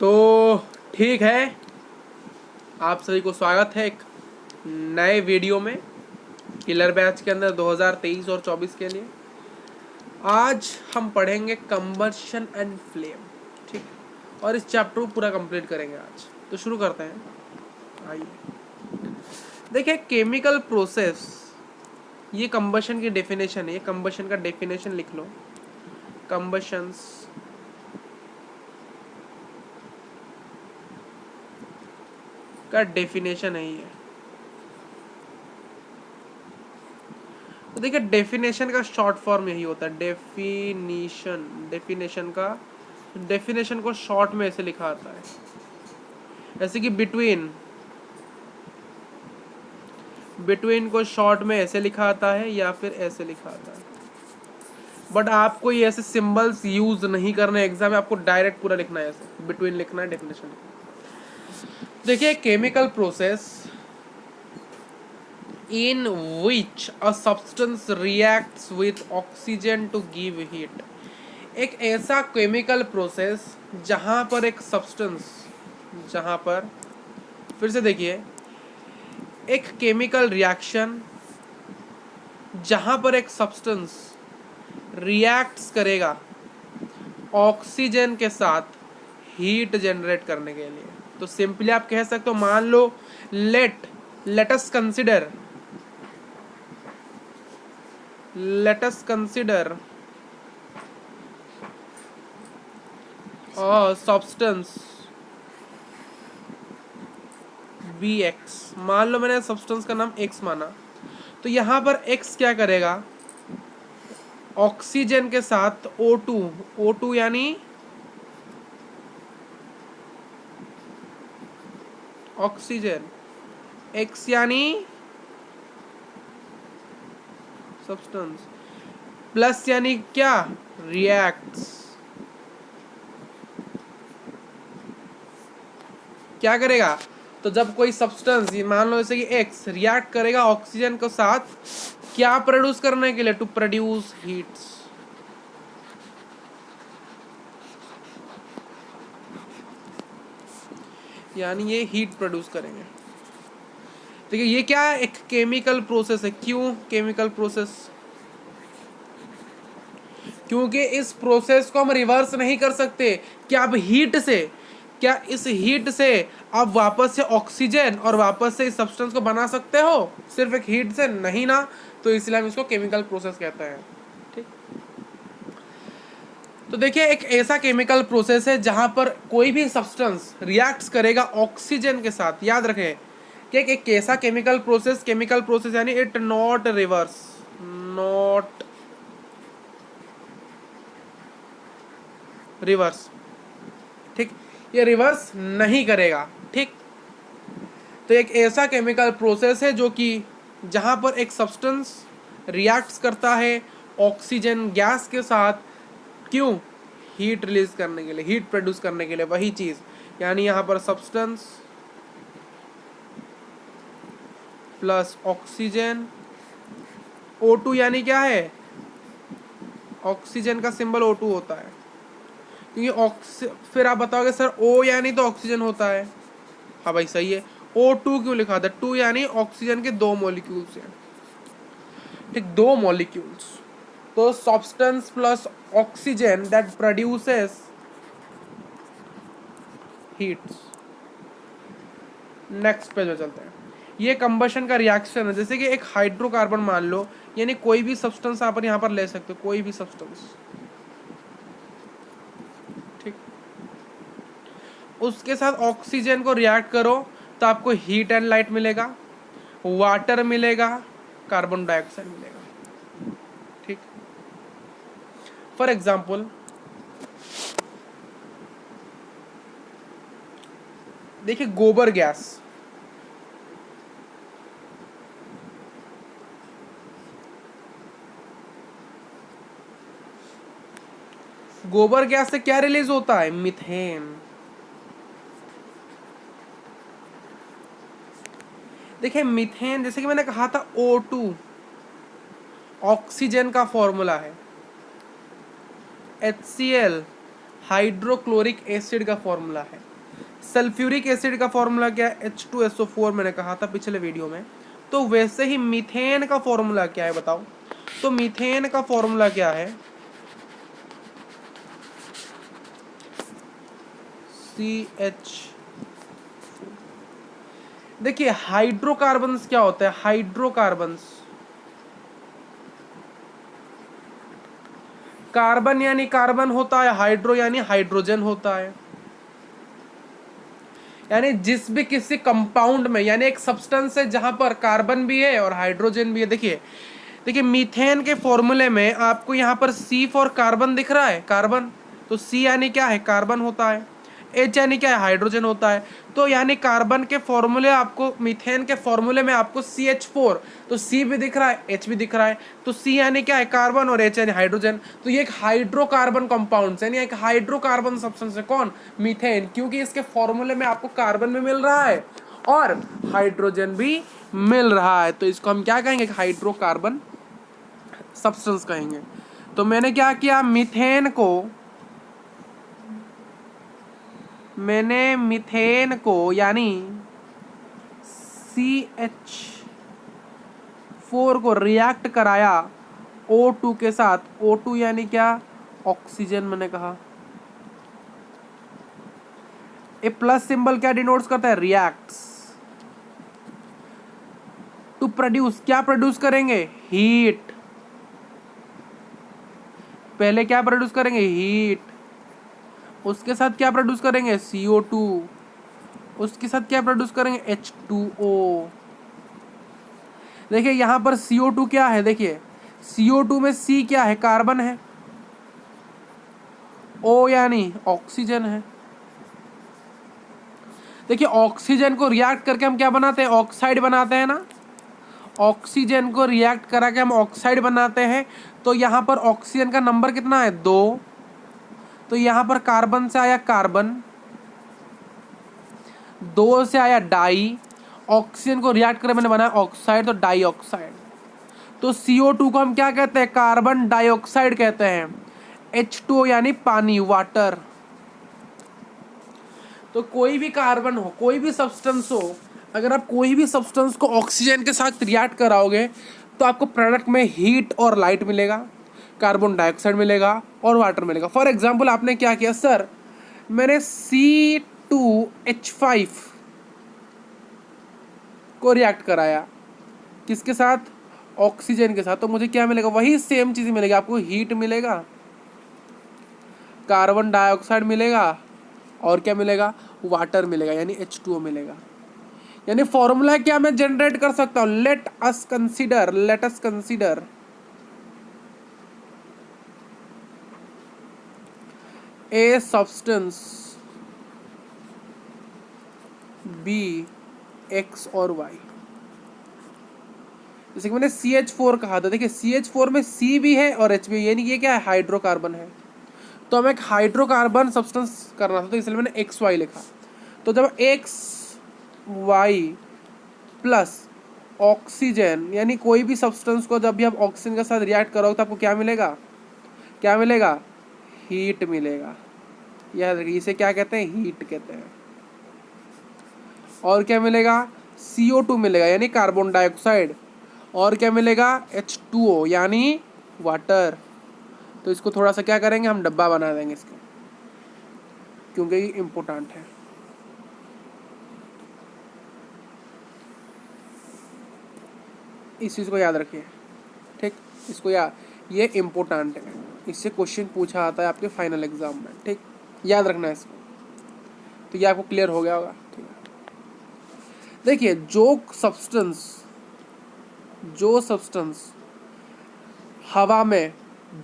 तो ठीक है, आप सभी को स्वागत है एक नए वीडियो में किलर बैच के अंदर 2023 और 24 के लिए। आज हम पढ़ेंगे कंबशन एंड फ्लेम, ठीक है, और इस चैप्टर को पूरा कंप्लीट करेंगे आज। तो शुरू करते हैं। आइए देखिए, केमिकल प्रोसेस, ये कंबशन की डेफिनेशन है। ये कंबशन का डेफिनेशन लिख लो। कंबशंस का डेफिनेशन है ये। तो देखिए, डेफिनेशन का शॉर्ट फॉर्म यही होता है, डेफिनेशन को शॉर्ट में ऐसे लिखा आता है, जैसे कि बिटवीन को शॉर्ट में ऐसे लिखा आता है या फिर ऐसे लिखा आता है। बट आपको ये ऐसे सिंबल्स यूज नहीं करने एग्जाम में, आपको डायरेक्ट पूरा लिखना है, ऐसे बिटवीन लिखना है, डेफिनेशन। देखिए, chemical process in which a substance reacts with oxygen to give heat। एक ऐसा केमिकल प्रोसेस जहां पर एक सब्सटेंस, जहां पर, फिर से देखिए, एक केमिकल रिएक्शन जहां पर एक सब्सटेंस रिएक्ट्स करेगा ऑक्सीजन के साथ हीट जनरेट करने के लिए। तो सिंपली आप कह सकते हो, मान लो let us consider a substance Bx। मान लो मैंने सब्सटेंस का नाम x माना, तो यहां पर x क्या करेगा, ऑक्सीजन के साथ O2 यानी ऑक्सीजन, x यानी सब्सटेंस, प्लस यानी क्या, रिएक्ट्स। क्या करेगा, तो जब कोई सब्सटेंस, मान लो जैसे कि एक्स रिएक्ट करेगा ऑक्सीजन के साथ, क्या प्रोड्यूस करने के लिए, टू प्रोड्यूस हीट्स। यानी ये हीट प्रोड्यूस करेंगे। देखिए, ये क्या है, एक केमिकल प्रोसेस है। क्यों केमिकल प्रोसेस? क्योंकि इस प्रोसेस को हम रिवर्स नहीं कर सकते। क्या अब क्या इस हीट से आप वापस से ऑक्सीजन और वापस से इस सब्सटेंस को बना सकते हो सिर्फ एक हीट से? नहीं ना। तो इसलिए हम इसको केमिकल प्रोसेस कहते हैं। ठीक, तो देखिए, एक ऐसा केमिकल प्रोसेस है जहां पर कोई भी सब्सटेंस रिएक्ट्स करेगा ऑक्सीजन के साथ। याद रखें कि एक ऐसा केमिकल प्रोसेस यानी इट नॉट रिवर्स। ठीक, ये रिवर्स नहीं करेगा। ठीक, तो एक ऐसा केमिकल प्रोसेस है जो कि जहां पर एक सब्सटेंस रिएक्ट्स करता है ऑक्सीजन गैस के साथ। क्यों? हीट रिलीज करने के लिए, हीट प्रोड्यूस करने के लिए। वही चीज, यानी यहां पर सब्सटेंस प्लस ऑक्सीजन, O2 यानी क्या है, ऑक्सीजन का सिंबल O2 होता है। क्योंकि फिर आप बताओगे सर O यानी तो ऑक्सीजन होता है। हाँ भाई सही है, O2 क्यों लिखा था? 2 यानी ऑक्सीजन के 2 मॉलिक्यूल्स हैं। ठीक, 2 मॉलिक्यूल्स। तो substance plus oxygen that produces heats. Next page में चलते हैं। ये कंबशन का रिएक्शन है। जैसे कि एक हाइड्रोकार्बन मान लो, यानी कोई भी सब्सटेंस आप यहाँ पर ले सकते हो, कोई भी सब्सटेंस। ठीक, उसके साथ ऑक्सीजन को रिएक्ट करो तो आपको हीट एंड लाइट मिलेगा, वाटर मिलेगा, कार्बन डाइऑक्साइड मिलेगा। ठीक, फॉर एग्जाम्पल देखिए, गोबर गैस, गोबर गैस से क्या रिलीज होता है? मीथेन। देखिए, मीथेन जैसे कि मैंने कहा था O2 ऑक्सीजन का फॉर्मूला है, HCl हाइड्रोक्लोरिक एसिड का फॉर्मूला है। सल्फ्यूरिक एसिड का फॉर्मूला क्या है? H2SO4 मैंने कहा था पिछले वीडियो में। तो वैसे ही मीथेन का फॉर्मूला क्या है बताओ? तो मीथेन का फॉर्मूला क्या है? CH। देखिए हाइड्रोकार्बन्स क्या होता है? हाइड्रोकार्बन्स, कार्बन यानी कार्बन होता है, हाइड्रो यानी हाइड्रोजन होता है। यानी जिस भी किसी कंपाउंड में, यानी एक सब्सटेंस है जहां पर कार्बन भी है और हाइड्रोजन भी है। देखिए देखिए मीथेन के फॉर्मूले में आपको यहाँ पर C फॉर कार्बन दिख रहा है, कार्बन। तो C यानी क्या है? कार्बन होता है। H यानी क्या है? हाइड्रोजन होता है। तो यानी कार्बन के फॉर्मूले आपको, मीथेन के फॉर्मूले में आपको CH4, तो C भी दिख रहा है, H भी दिख रहा है। तो C यानी क्या है? कार्बन, और H यानी हाइड्रोजन। तो ये एक हाइड्रोकार्बन कंपाउंड यानी एक हाइड्रोकार्बन सब्सटेंस है। कौन? मीथेन, क्योंकि इसके फॉर्मूले में आपको कार्बन भी मिल रहा है और हाइड्रोजन भी मिल रहा है। तो इसको हम क्या कहेंगे? हाइड्रोकार्बन सब्सटेंस कहेंगे। तो मैंने क्या किया? मीथेन को यानी CH4 को रिएक्ट कराया O2 के साथ। O2 यानी क्या? ऑक्सीजन मैंने कहा। ए प्लस सिंबल क्या डिनोट्स करता है? रिएक्ट्स। टू प्रोड्यूस, क्या प्रोड्यूस करेंगे? हीट। पहले क्या प्रोड्यूस करेंगे? हीट। उसके साथ क्या प्रोड्यूस करेंगे? CO2। उसके साथ क्या प्रोड्यूस करेंगे? H2O। देखिए यहां पर CO2 क्या है? देखिए CO2 में C क्या है? कार्बन है। O यानी ऑक्सीजन है। देखिए ऑक्सीजन को रिएक्ट करके हम क्या बनाते हैं? ऑक्साइड बनाते हैं ना। ऑक्सीजन को रिएक्ट करा के हम ऑक्साइड बनाते हैं। तो यहाँ पर ऑक्सीजन का नंबर कितना है? 2। तो यहाँ पर कार्बन से आया कार्बन, 2 से आया डाई, ऑक्सीजन को रिएक्ट कर मैंने बनाया ऑक्साइड, तो डाई ऑक्साइड। तो CO2 को हम क्या कहते हैं? कार्बन डाइऑक्साइड कहते हैं। H2O यानी पानी, वाटर। तो कोई भी कार्बन हो, कोई भी सब्सटेंस हो, अगर आप कोई भी सब्सटेंस को ऑक्सीजन के साथ रिएक्ट कराओगे तो आपको प्रोडक्ट में हीट और लाइट मिलेगा, कार्बन डाइऑक्साइड मिलेगा और वाटर मिलेगा। फॉर एग्जांपल आपने क्या किया? सर मैंने C2H5 को रिएक्ट कराया, किसके साथ? ऑक्सीजन के साथ। तो मुझे क्या मिलेगा? वही सेम चीज़ मिलेगी आपको। हीट मिलेगा, कार्बन डाइऑक्साइड मिलेगा और क्या मिलेगा? वाटर मिलेगा, यानी H2O मिलेगा। यानी फॉर्मूला क्या मैं जनरेट कर सकता हूं? Let us consider a substance B X और वाई। जैसे कि मैंने CH4 कहा था। देखिए CH4 में C भी है और H भी है, यानी ये क्या है? हाइड्रोकार्बन है। तो हमें एक हाइड्रोकार्बन सब्सटेंस करना था, तो इसलिए मैंने XY लिखा। तो जब XY प्लस ऑक्सीजन, यानी कोई भी सब्सटेंस को जब भी आप ऑक्सीजन के साथ रिएक्ट करोगे तो आपको क्या मिलेगा? क्या मिलेगा? हीट मिलेगा। याद रखिए, इसे क्या कहते हैं? हीट कहते हैं। और क्या मिलेगा? CO2 मिलेगा, यानी कार्बन डाइऑक्साइड। और क्या मिलेगा? H2O यानी वाटर। तो इसको थोड़ा सा क्या करेंगे? हम डब्बा बना देंगे इसको, क्योंकि ये इम्पोर्टेंट है। इस चीज़ को याद रखिए, ठीक? इसको ये इम्पोर्टेंट है, इससे क्वेश्चन पूछा आता है आपके फाइनल एग्जाम में, ठीक? याद रखना है इसको। तो ये आपको क्लियर हो गया होगा, ठीक है? देखिए जो सब्सटेंस हवा में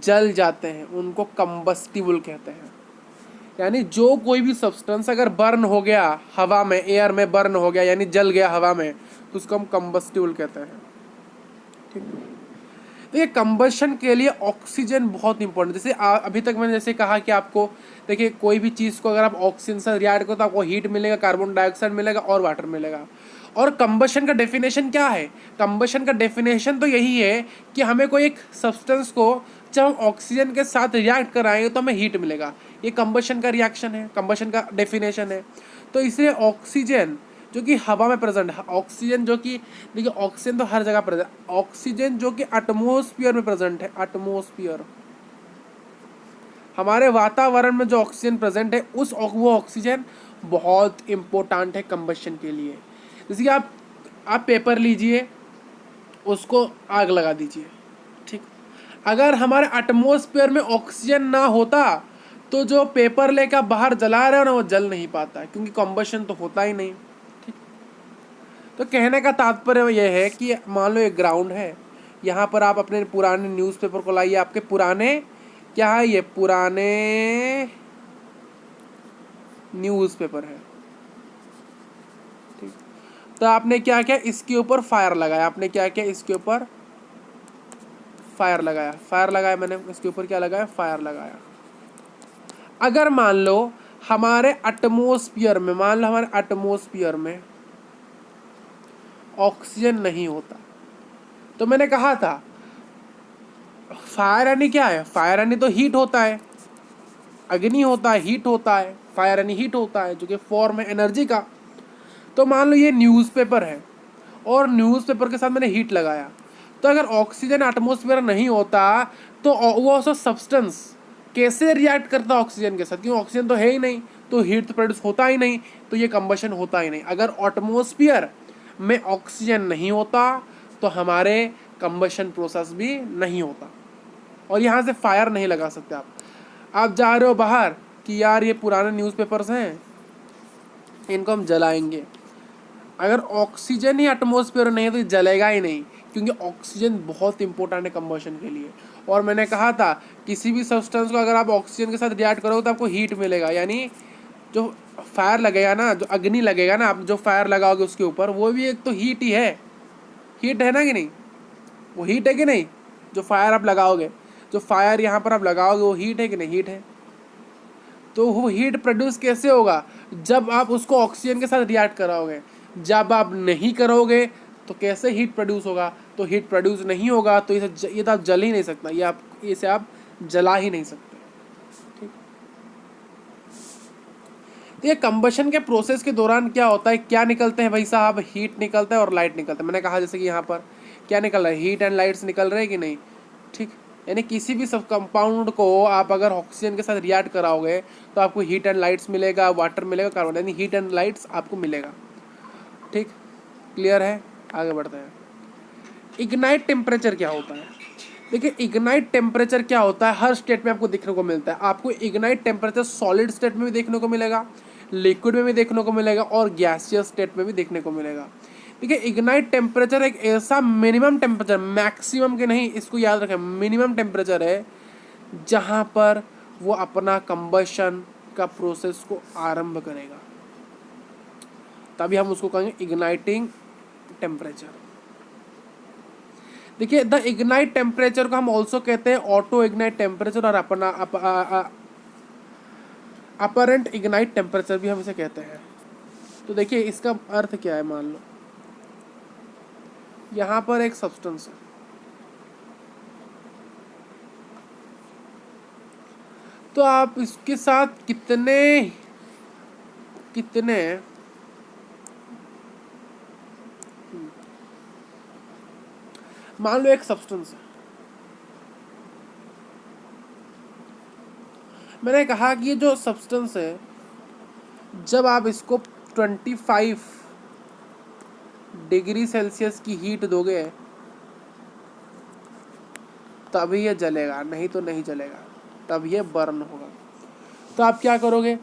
जल जाते हैं उनको कंबस्टिबल कहते हैं। यानी जो कोई भी सब्सटेंस अगर बर्न हो गया हवा में, एयर में बर्न हो गया, यानी जल गया हवा में, तो उसको हम कंबस्टिबल कहते हैं, ठीक? तो ये कंबशन के लिए ऑक्सीजन बहुत इंपॉर्टेंट। जैसे अभी तक मैंने जैसे कहा कि आपको देखिए कोई भी चीज़ को अगर आप ऑक्सीजन से रिएक्ट करो तो आपको हीट मिलेगा, कार्बन डाइऑक्साइड मिलेगा और वाटर मिलेगा। और कंबशन का डेफिनेशन क्या है? कंबशन का डेफिनेशन तो यही है कि हमें कोई एक सब्सटेंस को जब हम ऑक्सीजन के साथ रिएक्ट कराएंगे तो हमें हीट मिलेगा, ये कंबशन का रिएक्शन है, कंबशन का डेफिनेशन है। तो इसलिए ऑक्सीजन जो कि हवा में प्रेजेंट है, ऑक्सीजन जो कि देखिए ऑक्सीजन तो हर जगह प्रेजेंट, ऑक्सीजन जो कि एटमॉस्फेयर में प्रेजेंट है, एटमॉस्फेयर हमारे वातावरण में जो ऑक्सीजन प्रेजेंट है वो ऑक्सीजन बहुत इम्पोर्टेंट है कंबशन के लिए। जैसे कि आप पेपर लीजिए, उसको आग लगा दीजिए, ठीक। अगर हमारे एटमॉस्फेयर में ऑक्सीजन ना होता तो जो पेपर लेकर बाहर जला रहे हो ना वो जल नहीं पाता, क्योंकि कंबशन तो होता ही नहीं, ठीक। तो कहने का तात्पर्य यह है कि मान लो एक ग्राउंड है, यहाँ पर आप अपने पुराने न्यूज़पेपर को लाइए, आपके पुराने क्या है, ये पुराने न्यूज़पेपर है, ठीक। तो आपने क्या किया, इसके ऊपर फायर लगाया, आपने क्या किया, इसके ऊपर फायर लगाया, फायर लगाया मैंने, इसके ऊपर क्या लगाया, फायर लगाया। अगर मान लो हमारे एटमॉस्फेयर में, मान लो हमारे एटमॉस्फेयर में ऑक्सीजन नहीं होता, तो मैंने कहा था फायर यानी क्या है, फायर यानी तो हीट होता है, अग्नि होता है, हीट होता है, फायर यानी हीट होता है जो कि फॉर्म है एनर्जी का। तो मान लो ये न्यूज़पेपर है और न्यूज़पेपर के साथ मैंने हीट लगाया, तो अगर ऑक्सीजन एटमॉस्फेयर नहीं होता तो वो सब्सटेंस कैसे रिएक्ट करता ऑक्सीजन के साथ, क्योंकि ऑक्सीजन तो है ही नहीं, तो हीट तो प्रोड्यूस होता ही नहीं, तो ये कंबशन होता ही नहीं। अगर एटमॉस्फेयर में ऑक्सीजन नहीं होता तो हमारे कंबशन प्रोसेस भी नहीं होता, और यहाँ से फायर नहीं लगा सकते आप जा रहे हो बाहर कि यार ये पुराने न्यूज़पेपर्स हैं, इनको हम जलाएंगे, अगर ऑक्सीजन ही एटमॉस्फेयर नहीं है तो जलेगा ही नहीं, क्योंकि ऑक्सीजन बहुत इंपॉर्टेंट है कंबशन के लिए। और मैंने कहा था किसी भी सब्सटेंस को अगर आप ऑक्सीजन के साथ रिएक्ट करोगे तो आपको हीट मिलेगा, यानी जो फायर लगेगा ना, जो अग्नि लगेगा ना, आप जो फायर लगाओगे उसके ऊपर, वो भी एक तो हीट ही है, हीट है ना कि नहीं, वो हीट है कि नहीं, जो फायर आप लगाओगे, जो फायर यहाँ पर आप लगाओगे वो हीट है कि नहीं, हीट है। तो वो हीट प्रोड्यूस कैसे होगा, जब आप उसको ऑक्सीजन के साथ रिएक्ट कराओगे, जब आप नहीं करोगे तो कैसे हीट प्रोड्यूस होगा, तो हीट प्रोड्यूस नहीं होगा तो ये तो आप जल ही नहीं सकता, इसे आप जला ही नहीं सकते, ठीक। तो ये कंबशन के प्रोसेस के दौरान क्या होता है, क्या निकलते हैं भाई साहब, हीट निकलता है और लाइट निकलता है। मैंने कहा जैसे कि यहाँ पर क्या निकल रहा है, हीट एंड लाइट्स निकल रहे हैं कि नहीं, ठीक। यानी किसी भी सब कंपाउंड को आप अगर ऑक्सीजन के साथ रिएक्ट कराओगे तो आपको हीट एंड लाइट्स मिलेगा, वाटर मिलेगा, कार्बन, यानी हीट एंड लाइट्स आपको मिलेगा, ठीक। क्लियर है, आगे बढ़ते हैं। इग्नाइट टेम्परेचर क्या होता है, देखिए इग्नाइट टेम्परेचर क्या होता है, हर स्टेट में आपको देखने को मिलता है। आपको इग्नाइट टेम्परेचर सॉलिड स्टेट में भी देखने को मिलेगा, लिक्विड में भी देखने को मिलेगा और गैसियस स्टेट में भी देखने को मिलेगा। देखिए इग्नाइट टेम्परेचर एक ऐसा मिनिमम टेम्परेचर, मैक्सिमम के नहीं, इसको याद रखें, मिनिमम टेम्परेचर है जहाँ पर वो अपना कंबशन का प्रोसेस को आरंभ करेगा, तभी हम उसको कहेंगे इग्नाइटिंग टेम्परेचर। देखिए द इग्नाइट टेम्परेचर को हम ऑल्सो कहते हैं ऑटो इग्नाइट टेम्परेचर और अपना अपरेंट इग्नाइट टेम्परेचर भी हम इसे कहते हैं। तो देखिए इसका अर्थ क्या है, मान लो यहाँ पर एक सब्सटेंस है, तो आप इसके साथ कितने मान लो एक सब्सटेंस है, मैंने कहा कि ये जो सब्सटेंस है जब आप इसको 25 डिग्री सेल्सियस की हीट दोगे तभी ये जलेगा, नहीं तो नहीं जलेगा, तब ये बर्न होगा। तो आप क्या करोगे,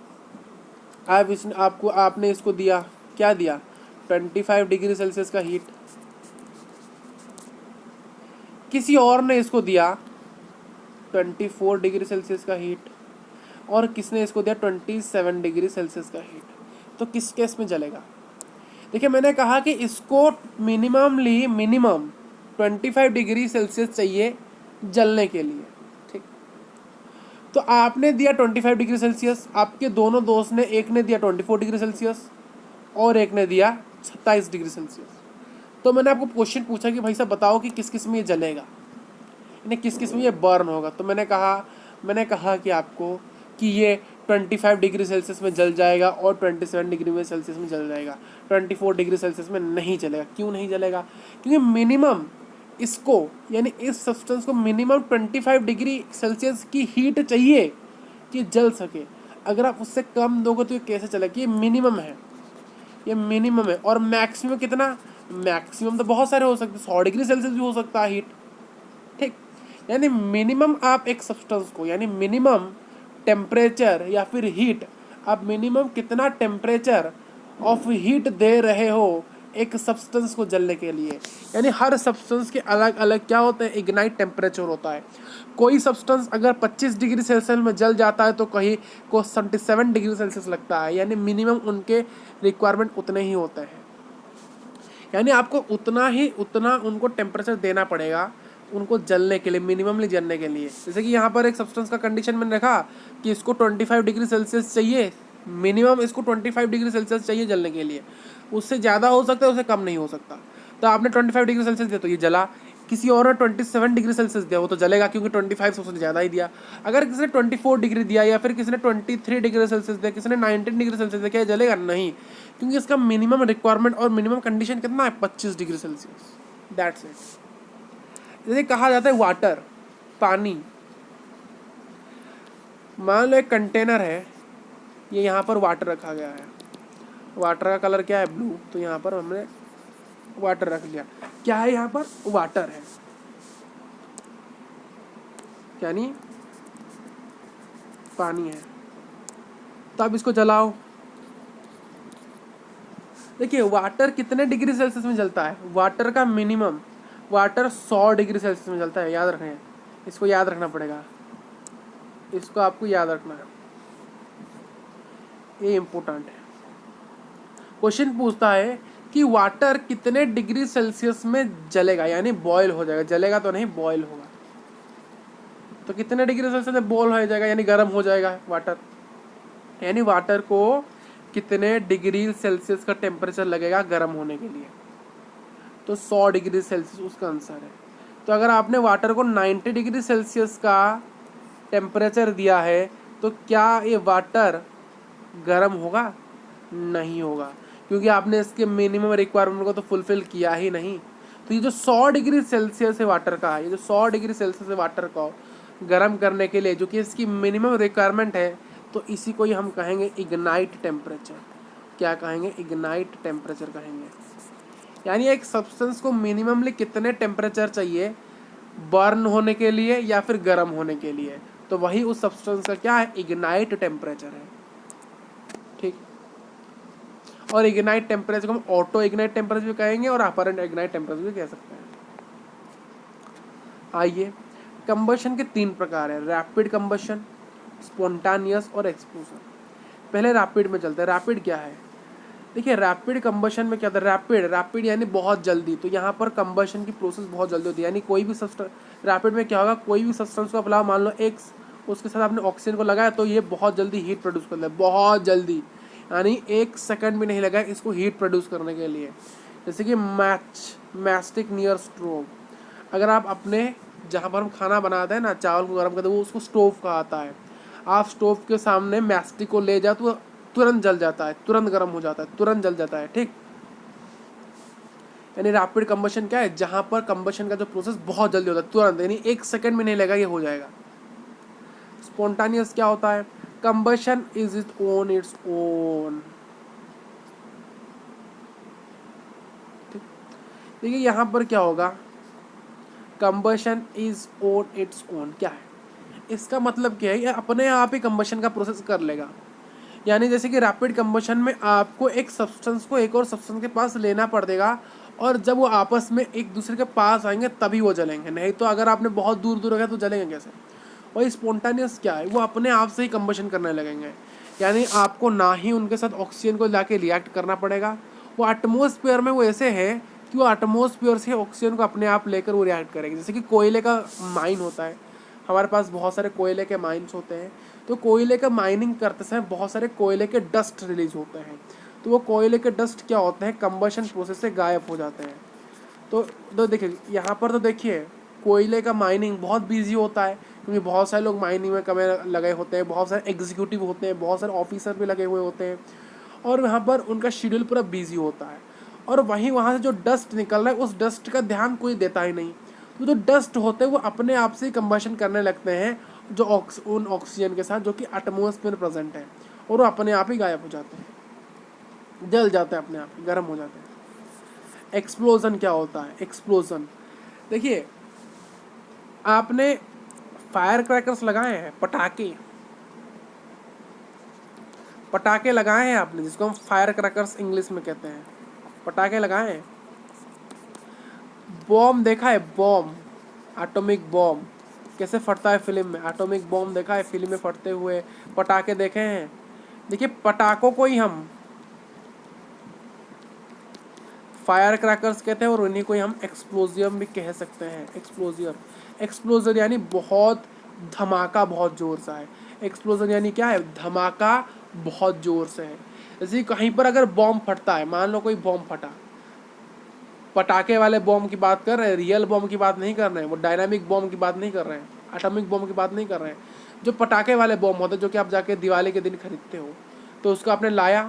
आपने इसको दिया, क्या दिया, 25 डिग्री सेल्सियस का हीट, किसी और ने इसको दिया 24 डिग्री सेल्सियस का हीट, और किसने इसको दिया 27 डिग्री सेल्सियस का हीट, तो किस केस में जलेगा। देखिए मैंने कहा कि इसको मिनिमम 25 डिग्री सेल्सियस चाहिए जलने के लिए, ठीक। तो आपने दिया 25 डिग्री सेल्सियस, आपके दोनों दोस्त ने, एक ने दिया 24 डिग्री सेल्सियस और एक ने दिया 27 डिग्री सेल्सियस। तो मैंने आपको क्वेश्चन पूछा कि भाई साहब बताओ कि किस किस में ये जलेगा, यानी किस किस में ये बर्न होगा। तो मैंने कहा कि आपको कि ये 25 डिग्री सेल्सियस में जल जाएगा और 27 डिग्री में सेल्सियस में जल जाएगा, 24 डिग्री सेल्सियस में नहीं जलेगा। क्यों नहीं जलेगा? क्योंकि मिनिमम इसको यानी इस सब्सटेंस को मिनिमम 25 डिग्री सेल्सियस की हीट चाहिए कि जल सके। अगर आप उससे कम दोगे तो ये कैसे चलेगा? ये मिनिमम है, ये मिनिमम है। और मैक्सिमम कितना? मैक्सिमम तो बहुत सारे हो सकते हैं, 100 डिग्री सेल्सियस भी हो सकता है हीट, ठीक। यानी मिनिमम आप एक सब्सटेंस को यानी मिनिमम टेम्परेचर या फिर हीट, आप मिनिमम कितना टेम्परेचर ऑफ हीट दे रहे हो एक सब्सटेंस को जलने के लिए। यानी हर सब्सटेंस के अलग अलग क्या होते हैं? इग्नाइट टेम्परेचर होता है। कोई सब्सटेंस अगर 25 डिग्री सेल्सियस में जल जाता है तो कहीं को 77 डिग्री सेल्सियस लगता है। यानी मिनिमम उनके रिक्वायरमेंट उतने ही होते हैं। यानी आपको उतना उनको टेम्परेचर देना पड़ेगा उनको जलने के लिए, मिनिममली जलने के लिए। जैसे कि यहाँ पर एक सब्सटेंस का कंडीशन मैंने रखा कि इसको 25 डिग्री सेल्सियस चाहिए, मिनिमम इसको 25 डिग्री सेल्सियस चाहिए जलने के लिए। उससे ज़्यादा हो सकता है, उससे कम नहीं हो सकता। तो आपने 25 डिग्री सेल्सियस दिया तो ये जला, किसी और ने 27 डिग्री सेल्सियस दिया वो तो जलेगा क्योंकि 25 सबसे ज़्यादा ही दिया। अगर किसी ने 24 डिग्री दिया या फिर किसी ने 23 डिग्री सेल्सियस दिया, किसी ने 19 डिग्री सेल्सियस दिया, क्या जलेगा? नहीं, क्योंकि इसका मिनिमम रिक्वायरमेंट और मिनिमम कंडीशन कितना है? 25 डिग्री सेल्सियस। That's it. जैसे कहा जाता है वाटर, पानी। मान लो एक कंटेनर है, ये यहाँ पर वाटर रखा गया है, वाटर का कलर क्या है? ब्लू। तो यहाँ पर हमने वाटर रख लिया। क्या है यहाँ पर? वाटर है, यानी पानी है। तो अब इसको जलाओ। देखिए वाटर कितने डिग्री सेल्सियस में जलता है? वाटर का मिनिमम, वाटर 100 डिग्री सेल्सियस में जलता है। याद रखें, इसको याद रखना पड़ेगा, इसको आपको याद रखना है, ये इम्पोर्टेंट है। क्वेश्चन पूछता है कि वाटर कितने डिग्री सेल्सियस में जलेगा, यानी बॉयल हो जाएगा। जलेगा तो नहीं, बॉयल होगा। तो कितने डिग्री सेल्सियस में बॉयल हो जाएगा? यानी गर्म हो जाएगा वाटर। यानी वाटर को कितने डिग्री सेल्सियस का टेम्परेचर लगेगा गर्म होने के लिए? तो 100 डिग्री सेल्सियस उसका आंसर है। तो अगर आपने वाटर को 90 डिग्री सेल्सियस का टेम्परेचर दिया है तो क्या ये वाटर गर्म होगा? नहीं होगा, क्योंकि आपने इसके मिनिमम रिक्वायरमेंट को तो फुलफिल किया ही नहीं। तो ये जो 100 डिग्री सेल्सियस है वाटर का, ये जो 100 डिग्री सेल्सियस है वाटर को गर्म करने के लिए जो कि इसकी मिनिमम रिक्वायरमेंट है, तो इसी को ही हम कहेंगे इग्नाइट टेम्परेचर। क्या कहेंगे? इग्नाइट टेम्परेचर कहेंगे। यानी एक सब्सटेंस को मिनिममली कितने टेम्परेचर चाहिए बर्न होने के लिए या फिर गर्म होने के लिए, तो वही उस सब्सटेंस का क्या है? इग्नाइट टेम्परेचर है, ठीक। और इग्नाइट टेम्परेचर को हम ऑटो इग्नाइट टेम्परेचर भी कहेंगे और अपरेंट इग्नाइट टेम्परेचर भी कह सकते हैं। आइए, कंबशन के 3 प्रकार है, रैपिड कंबशन, स्पॉन्टानियस और एक्सप्लोजन। पहले रैपिड में चलते हैं। रैपिड क्या है? देखिए रैपिड कंबशन में क्या होता है? रैपिड यानी बहुत जल्दी। तो यहाँ पर कंबशन की प्रोसेस बहुत जल्दी होती है। यानी कोई भी सब्सटेंस, रैपिड में क्या होगा, कोई भी सब्सटेंस को आप लाओ, मान लो एक्स, उसके साथ आपने ऑक्सीजन को लगाया तो ये बहुत जल्दी हीट प्रोड्यूस करता है, बहुत जल्दी। यानी 1 सेकंड भी नहीं लगा इसको हीट प्रोड्यूस करने के लिए। जैसे कि मैस्टिक नियर स्टोव। अगर आप अपने जहाँ पर हम खाना बनाते हैं ना, चावल को गर्म करते हैं, वो उसको स्टोव कहता है। आप स्टोव के सामने मैस्टिक को ले जाओ तो तुरंत जल जाता है, तुरंत गर्म हो जाता है, तुरंत जल जाता है, ठीक। यानी रैपिड कंबशन क्या है? जहाँ पर कंबशन का जो प्रोसेस बहुत जल्दी होता है, तुरंत, यानी 1 सेकंड भी नहीं लगा ये हो जाएगा। स्पॉन्टानियस क्या होता है? Combustion is it its own. देखिए यहाँ पर क्या होगा, combustion is on its own क्या है? इसका मतलब क्या है? ये अपने आप ही कंबशन का प्रोसेस कर लेगा। यानी जैसे कि रैपिड कंबशन में आपको एक सब्सटेंस को एक और सब्सटेंस के पास लेना पड़ेगा और जब वो आपस में एक दूसरे के पास आएंगे तभी वो जलेंगे, नहीं तो अगर आपने बहुत दूर दूर रखा तो जलेंगे कैसे? और स्पॉन्टानियस क्या है? वो अपने आप से ही कंबशन करने लगेंगे। यानी आपको ना ही उनके साथ ऑक्सीजन को लाके रिएक्ट करना पड़ेगा, वो एटमॉस्फेयर में वो ऐसे है कि वो एटमॉस्फेयर से ऑक्सीजन को अपने आप लेकर वो रिएक्ट करेंगे। जैसे कि कोयले का माइन होता है, हमारे पास बहुत सारे कोयले के माइंस होते हैं, तो कोयले का माइनिंग करते समय बहुत सारे कोयले के डस्ट रिलीज होते हैं। तो वो कोयले के डस्ट क्या होते हैं? कंबशन प्रोसेस से गायब हो जाते हैं। तो देखिए यहाँ पर तो देखिए कोयले का माइनिंग बहुत बिजी होता है, क्योंकि बहुत सारे लोग माइनिंग में कमे लगे होते हैं, बहुत सारे एग्जीक्यूटिव होते हैं, बहुत सारे ऑफिसर भी लगे हुए होते हैं, और वहाँ पर उनका शेड्यूल पूरा बिजी होता है। और वहीं वहाँ से जो डस्ट निकल रहा है उस डस्ट का ध्यान कोई देता ही नहीं। तो जो डस्ट होते हैं वो अपने आप से कंबशन करने लगते हैं जो उन ऑक्सीजन के साथ जो कि एटमॉस्फेयर में प्रेजेंट है, और वो अपने आप ही गायब हो जाते हैं, जल जाते हैं, अपने आप ही गर्म हो जाते हैं। एक्सप्लोजन क्या होता है? एक्सप्लोजन, देखिए आपने फायर क्रैकर्स लगाए हैं, पटाखे, पटाखे लगाए हैं आपने, जिसको हम फायर क्रैकर्स इंग्लिश में कहते हैं, पटाखे लगाए हैं। बॉम्ब देखा है? बॉम्ब, एटॉमिक बॉम्ब कैसे फटता है फिल्म में, एटॉमिक बॉम्ब देखा है फिल्म में फटते हुए, पटाखे देखे हैं। देखिए पटाखों को ही हम फायर क्रैकर्स कहते हैं और उन्हीं को ही हम एक्सप्लोजियम भी कह सकते हैं। एक्सप्लोजियम, एक्सप्लोजन यानी बहुत धमाका, बहुत ज़ोर सा है। एक्सप्लोजन यानी क्या है? धमाका बहुत ज़ोर से है। जैसे कहीं पर अगर बॉम्ब फटता है, मान लो कोई बॉम्ब फटा, पटाखे वाले बॉम्ब की बात कर रहे हैं, रियल बॉम्ब की बात नहीं कर रहे हैं, वो डायनामिक बॉम्ब की बात नहीं कर रहे हैं, एटॉमिक बॉम्ब की बात नहीं कर रहे हैं। जो पटाखे वाले बॉम्ब होते हैं जो कि आप जाके दिवाली के दिन खरीदते हो, तो उसको आपने लाया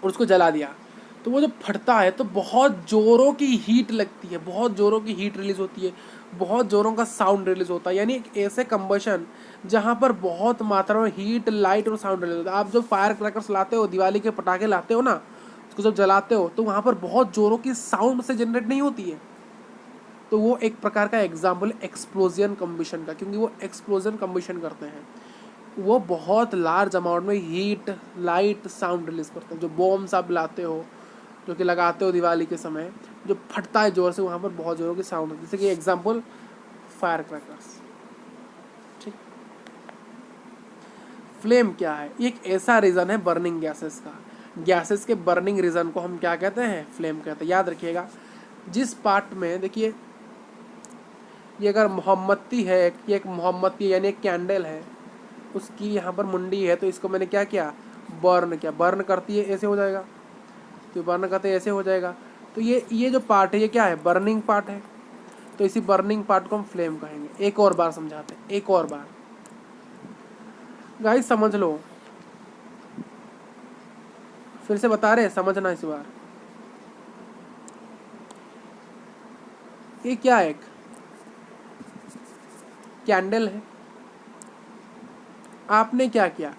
और उसको जला दिया, तो वो जब फटता है तो बहुत ज़ोरों की हीट लगती है, बहुत ज़ोरों की हीट रिलीज होती है, बहुत ज़ोरों का साउंड रिलीज होता है। यानी एक ऐसे कंबशन जहाँ पर बहुत मात्रा में हीट, लाइट और साउंड रिलीज होता है। आप जो फायर क्रैकर्स लाते हो, दिवाली के पटाखे लाते हो ना, उसको जब जलाते हो तो वहाँ पर बहुत ज़ोरों की साउंड से जनरेट नहीं होती है। तो वो एक प्रकार का एग्जाम्पल एक्सप्लोजन कम्बिशन का, क्योंकि वो एक्सप्लोजन कम्बिशन करते हैं, वो बहुत लार्ज अमाउंट में हीट, लाइट, साउंड रिलीज करते हैं। जो बॉम्ब्स आप लाते हो, जो कि लगाते हो दिवाली के समय, जो फटता है जोर से, वहाँ पर बहुत जोरों की साउंड होती है। जैसे कि एग्जांपल फायर क्रैकर्स। ठीक, फ्लेम क्या है? एक ऐसा रीजन है बर्निंग गैसेस का, गैसेस के बर्निंग रीजन को हम क्या कहते हैं? फ्लेम कहते हैं। याद रखिएगा, जिस पार्ट में देखिए, ये अगर मोमबत्ती है, ये एक मोमबत्ती यानी एक कैंडल है, उसकी यहाँ पर मुंडी है, तो इसको मैंने क्या किया? बर्न किया। बर्न करती है ऐसे हो जाएगा, तो बर्न करते ऐसे हो जाएगा। तो ये जो पार्ट है ये क्या है? बर्निंग पार्ट है। तो इसी बर्निंग पार्ट को हम फ्लेम कहेंगे। एक और बार समझाते हैं, एक और बार गाइस समझ लो, फिर से बता रहे हैं, समझना इस बार। ये क्या है? एक कैंडल है, आपने क्या किया?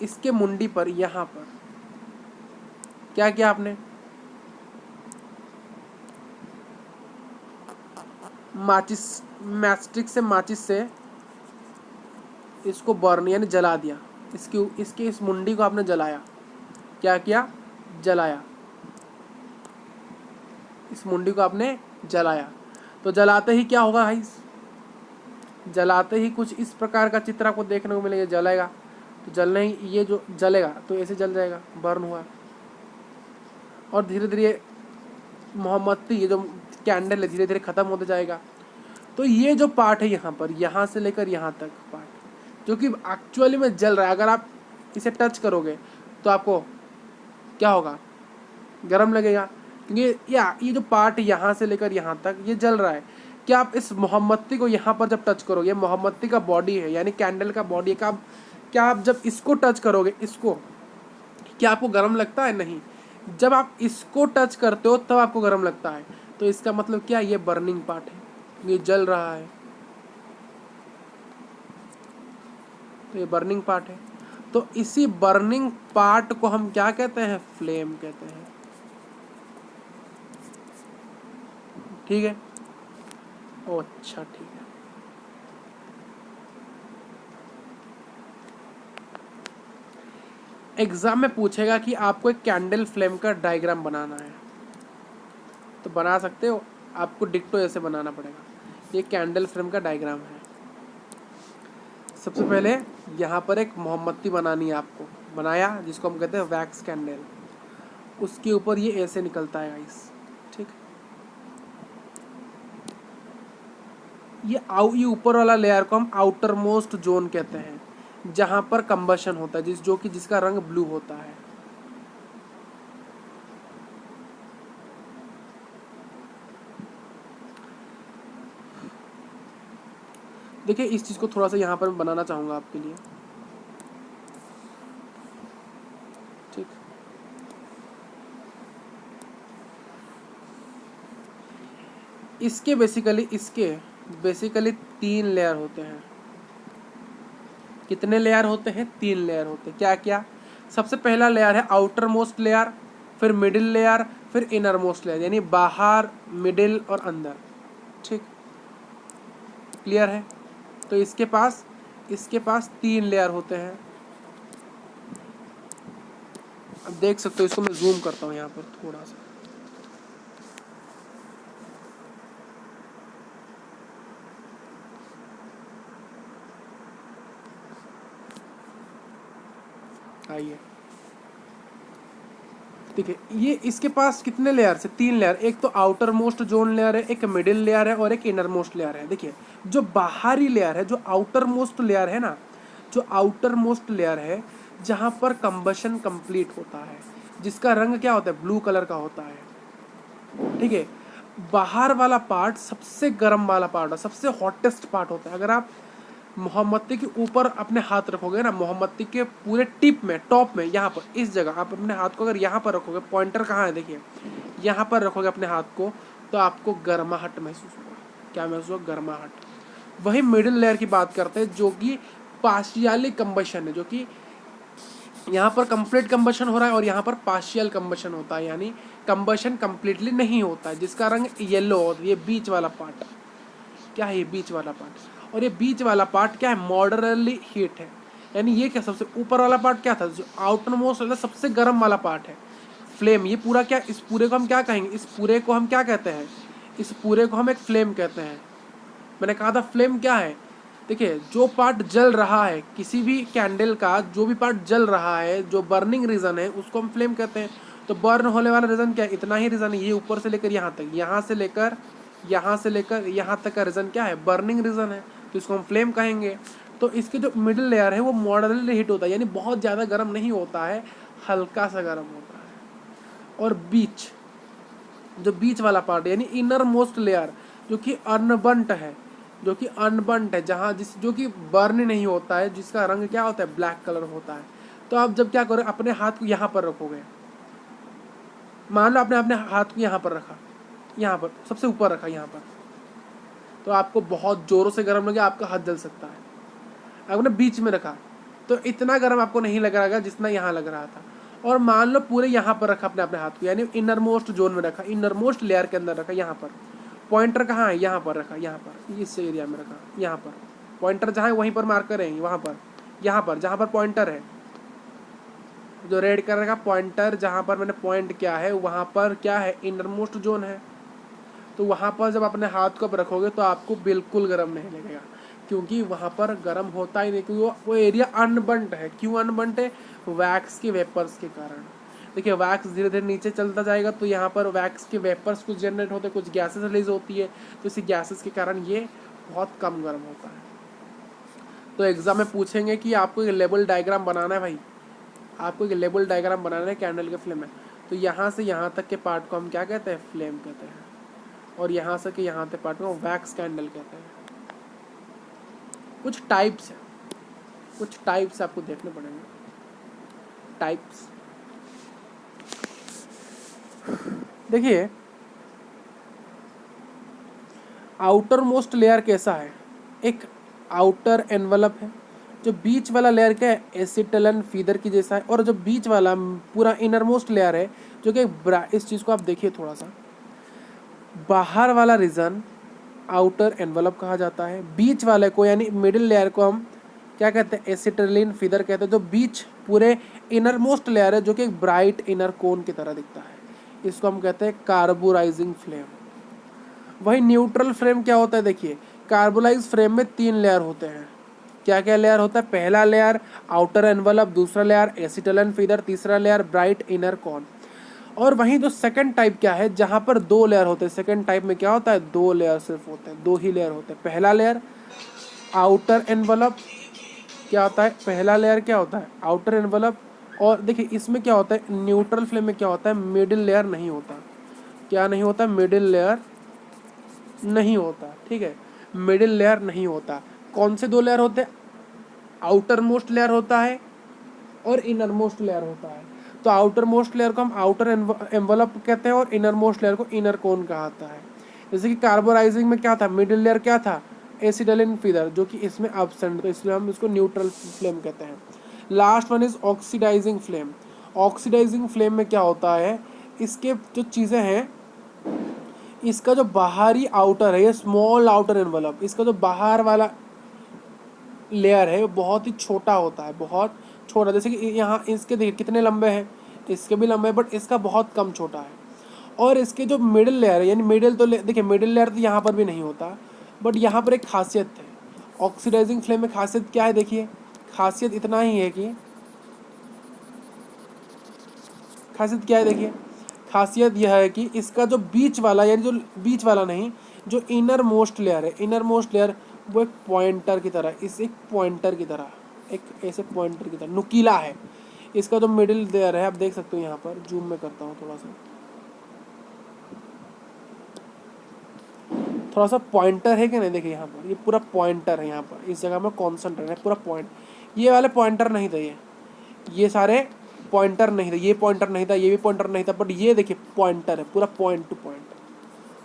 इसके मुंडी पर, यहाँ पर क्या किया आपने? माचिस, मैस्टिक से, माचिस से इसको बर्न यानी जला दिया। इसकी इस मुंडी को आपने जलाया। क्या किया? जलाया। इस मुंडी को आपने जलाया। तो जलाते ही क्या होगा भाई? जलाते ही कुछ इस प्रकार का चित्र आपको देखने को मिलेगा। जलेगा तो जलने ही, ये जो जलेगा तो ऐसे जल जाएगा, बर्न हुआ। और धीरे धीरे मोमबत्ती, ये जो कैंडल है, धीरे धीरे खत्म होते जाएगा। तो ये जो पार्ट है यहाँ पर, यहाँ से लेकर यहाँ तक पार्ट जो कि एक्चुअली में जल रहा है, अगर आप इसे टच करोगे तो आपको क्या होगा? गर्म लगेगा, क्योंकि ये जो पार्ट यहाँ से लेकर यहाँ तक ये जल रहा है। क्या आप इस मोमबत्ती को यहाँ पर जब टच करोगे, मोमबत्ती का बॉडी है यानी कैंडल का बॉडी है, क्या आप जब इसको टच करोगे, इसको, क्या आपको गर्म लगता है? नहीं। जब आप इसको टच करते हो तब आपको गर्म लगता है। तो इसका मतलब क्या? ये बर्निंग पार्ट है, ये जल रहा है, तो ये बर्निंग पार्ट है। तो इसी बर्निंग पार्ट को हम क्या कहते हैं? फ्लेम कहते हैं। ठीक है? ओ अच्छा, ठीक है। एग्जाम में पूछेगा कि आपको एक कैंडल फ्लेम का डायग्राम बनाना है, तो बना सकते हो। आपको डिक्टो ऐसे बनाना पड़ेगा। ये कैंडल फ्लेम का डायग्राम है। सबसे पहले यहाँ पर एक मोमबत्ती बनानी है आपको, बनाया, जिसको हम कहते हैं वैक्स कैंडल। उसके ऊपर ये ऐसे निकलता है गाइस। ठीक, ये ऊपर वाला लेयर को हम आउटर मोस्ट जोन कहते हैं, जहाँ पर कंबशन होता है, जिसका रंग ब्लू होता है। देखिए इस चीज़ को थोड़ा सा यहाँ पर बनाना चाहूँगा आपके लिए, ठीक। इसके बेसिकली 3 लेयर होते हैं। कितने लेयर होते हैं? 3 लेयर होते हैं। क्या क्या? सबसे पहला लेयर है आउटर मोस्ट लेयर, फिर मिडिल लेयर, फिर इनर मोस्ट लेयर, यानी बाहर, मिडिल और अंदर, ठीक। क्लियर है? तो इसके पास 3 लेयर होते हैं। अब देख सकते हो, इसको मैं जूम करता हूँ यहाँ पर थोड़ा सा। आइए, ठीक है। ये इसके पास कितने लेयर से? 3 लेयर। एक तो आउटर मोस्ट जोन लेयर है, एक मिडिल लेयर है और एक इनर मोस्ट लेयर है। देखिए जो बाहरी लेयर है, जो आउटर मोस्ट लेयर है ना, जो आउटर मोस्ट लेयर है जहाँ पर कंबशन कंप्लीट होता है, जिसका रंग क्या होता है? ब्लू कलर का होता है, ठीक है। बाहर वाला पार्ट सबसे गर्म वाला पार्ट है, सबसे हॉटेस्ट पार्ट होता है। अगर आप मोमबत्ती के ऊपर अपने हाथ रखोगे ना, मोमबत्ती के पूरे टिप में, टॉप में, यहाँ पर इस जगह आप अपने हाथ को अगर यहाँ पर रखोगे, पॉइंटर कहाँ है देखिए, यहाँ पर रखोगे अपने हाथ को, तो आपको गर्माहट महसूस होगा। क्या महसूस होगा? गर्माहट। वही मिडिल लेयर की बात करते हैं, जो कि पार्शियली कंबशन है, जो कि यहाँ पर कंप्लीट कंबशन हो रहा है और यहाँ पर पार्शियल कंबशन होता है, यानी कंबशन कंप्लीटली नहीं होता है, जिसका रंग येलो होता है। ये बीच वाला पार्ट क्या है? ये बीच वाला पार्ट। और ये बीच वाला पार्ट क्या है? मॉडरेटली हीट है, यानी ये क्या, सबसे ऊपर वाला पार्ट क्या था? जो आउटर मोस्ट वाला सबसे गर्म वाला पार्ट है, फ्लेम। ये पूरा क्या, इस पूरे को हम क्या कहेंगे? इस पूरे को हम क्या कहते हैं? इस पूरे को हम एक फ्लेम कहते हैं। मैंने कहा था फ्लेम क्या है। देखिए जो पार्ट जल रहा है, किसी भी कैंडल का जो भी पार्ट जल रहा है, जो बर्निंग रीजन है, उसको हम फ्लेम कहते हैं। तो बर्न होने वाला रीजन क्या है? इतना ही रीजन है। ये ऊपर से लेकर यहाँ तक, यहाँ से लेकर यहाँ तक का रीजन क्या है? बर्निंग रीजन है, तो इसको हम फ्लेम कहेंगे। तो इसके जो मिडिल लेयर है वो मॉडरेटली हीट होता है, यानी बहुत ज़्यादा गर्म नहीं होता है, हल्का सा गर्म होता है। और जो बीच वाला पार्ट यानी इनर मोस्ट लेयर, जो कि अनबर्न्ट है, जहाँ जो कि बर्न नहीं होता है, जिसका रंग क्या होता है? ब्लैक कलर होता है। तो आप जब क्या करोगे, अपने हाथ को यहाँ पर रखोगे, मान लो आपने अपने हाथ को यहाँ पर रखा, यहाँ पर सबसे ऊपर रखा यहाँ पर, तो आपको बहुत जोरों से गर्म लगेगा, आपका हाथ जल सकता है। आपने बीच में रखा तो इतना गर्म आपको नहीं लग रहा जितना यहाँ लग रहा था। और मान लो पूरे यहाँ पर रखा अपने हाथ को, यानी इनर मोस्ट जोन में रखा, इनर मोस्ट लेयर के अंदर रखा, यहाँ पर पॉइंटर कहाँ है? यहाँ पर रखा, यहाँ पर इस एरिया में रखा, यहाँ पर पॉइंटर जहाँ है वहीं पर मार्क करेंगे, वहाँ पर, यहाँ पर जहाँ पर पॉइंटर है, जो रेड कलर का पॉइंटर जहाँ पर मैंने पॉइंट किया है, वहाँ पर क्या है? इनर मोस्ट जोन है। तो वहाँ पर जब अपने हाथ को आप रखोगे तो आपको बिल्कुल गर्म नहीं लगेगा, क्योंकि वहाँ पर गर्म होता ही नहीं, क्योंकि वो एरिया अनबर्न्ट है। क्यों अनबर्न्ट है? वैक्स के वेपर्स के कारण। देखिए वैक्स धीरे धीरे नीचे चलता जाएगा, तो यहाँ पर वैक्स के वेपर्स कुछ जनरेट होते हैं, कुछ गैसेस रिलीज होती है, तो इसी गैसेस के कारण ये बहुत कम गर्म होता है। तो एग्जाम में पूछेंगे कि आपको एक लेवल डायग्राम बनाना है भाई, आपको एक लेवल डायग्राम बनाना है कैंडल के फ्लेम में, तो यहाँ से यहाँ तक के पार्ट को हम क्या कहते हैं? फ्लेम कहते हैं। और यहाँ से कि यहाँ तक पार्ट को वैक्स कैंडल कहते हैं। कुछ टाइप्स आपको देखने पड़ेंगे, टाइप्स। देखिए आउटर मोस्ट लेयर कैसा है? एक आउटर एनवलप है, जो बीच वाला लेयर क्या है? एसिटिलिन फीदर की जैसा है। और जो बीच वाला पूरा इनर मोस्ट लेयर है, जो कि इस चीज़ को आप देखिए थोड़ा सा, बाहर वाला रीजन आउटर एनवलप कहा जाता है, बीच वाले को यानी मिडिल लेयर को हम क्या कहते हैं? एसिटिलिन फीदर कहते हैं। जो बीच पूरे इनर मोस्ट लेयर है, जो कि एक ब्राइट इनर कोन की तरह दिखता है, इसको हम कहते हैं कार्बोराइजिंग फ्लेम। वही न्यूट्रल फ्लेम क्या होता है? देखिए कार्बोलाइज फ्लेम में 3 लेयर होते हैं। क्या क्या लेयर होता है? पहला लेयर आउटर एनवलप, दूसरा लेयर एसिटिलिन फीदर, तीसरा लेयर ब्राइट इनर कोन। और वहीं जो सेकंड टाइप क्या है, जहाँ पर 2 लेयर होते हैं, सेकंड टाइप में क्या होता है? 2 लेयर सिर्फ होते हैं, 2 ही लेयर होते हैं। पहला लेयर आउटर एनवलप क्या होता है? पहला लेयर क्या होता है? Outer envelope. और देखिए इसमें क्या होता है? न्यूट्रल फ्लेम में क्या होता है? मिडिल लेयर नहीं होता। क्या नहीं होता? मिडिल लेयर नहीं होता, ठीक है, मिडिल लेयर नहीं होता। कौन से दो लेयर होते हैं? आउटर मोस्ट लेयर होता है और इनर मोस्ट लेयर होता है। तो आउटर मोस्ट लेयर को हम आउटर एनवलप कहते हैं और इनर मोस्ट लेयर को इनर कोन कहा है। जैसे कि कार्बोराइजिंग में क्या था, मिडिल लेयर क्या था, एसिटिलीन फीदर, जो कि इसमें एब्सेंट, तो इसलिए हम इसको न्यूट्रल फ्लेम कहते हैं। Last one is oxidising flame. Oxidising flame में क्या होता है, इसके जो चीज़ें हैं, इसका जो बाहरी आउटर है, ये स्मॉल आउटर एनवलप, इसका जो बाहर वाला लेयर है वो बहुत ही छोटा होता है, बहुत छोटा। जैसे कि यहाँ इसके देखिए कितने लंबे हैं, इसके भी लंबे हैं, बट इसका बहुत कम छोटा है। और इसके जो मिडिल लेयर है, यानी मिडिल तो देखिए मिडिल लेयर तो यहाँ पर भी नहीं होता, बट यहाँ पर एक खासियत है ऑक्सीडाइजिंग फ्लेम में। खासियत क्या है, देखिए खासियत इतना ही है कि, खासियत क्या है देखिए, खासियत यह है कि इसका जो बीच वाला, यानी जो बीच वाला नहीं, जो इनर मोस्ट लेयर है, इनर मोस्ट लेयर, वो एक पॉइंटर की तरह, इस एक पॉइंटर की तरह, एक ऐसे पॉइंटर की तरह नुकीला है। इसका जो मिडिल लेयर है, आप देख सकते हो यहाँ पर, जूम में करता हूँ थोड़ा सा पॉइंटर है कि नहीं, देखिए यहाँ पर ये पूरा पॉइंटर है, यहाँ पर इस जगह में कॉन्सेंट्रेट है पूरा पॉइंट। ये वाले पॉइंटर नहीं थे, ये सारे पॉइंटर नहीं था, ये पॉइंटर नहीं था, ये भी पॉइंटर नहीं था, बट ये देखिए पॉइंटर है, पूरा पॉइंट टू पॉइंट।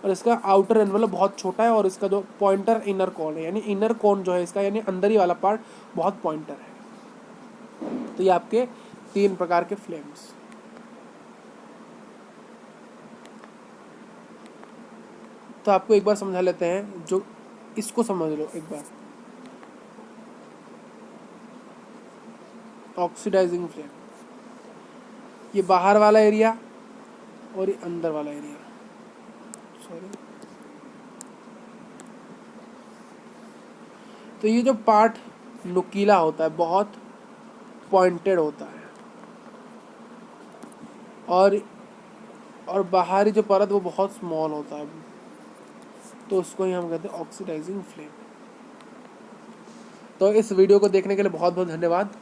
और इसका आउटर एनवलप बहुत छोटा है, और इसका जो पॉइंटर इनर कोन है, यानी इनर कोन जो है इसका, यानी अंदर ही वाला पार्ट बहुत पॉइंटर है। तो ये आपके 3 प्रकार के फ्लेम्स। तो आपको एक बार समझा लेते हैं, जो इसको समझ लो एक बार। ऑक्सीडाइजिंग फ्लेम, ये बाहर वाला एरिया और ये अंदर वाला एरिया, सॉरी। तो ये जो पार्ट नुकीला होता है, बहुत पॉइंटेड होता है, और बाहरी जो परत वो बहुत स्मॉल होता है, तो उसको ही हम कहते हैं ऑक्सीडाइजिंग फ्लेम। तो इस वीडियो को देखने के लिए बहुत बहुत धन्यवाद।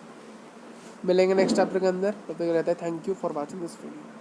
मिलेंगे नेक्स्ट चैप्टर के अंदर, तब तक रहता है। Thank you for watching this video.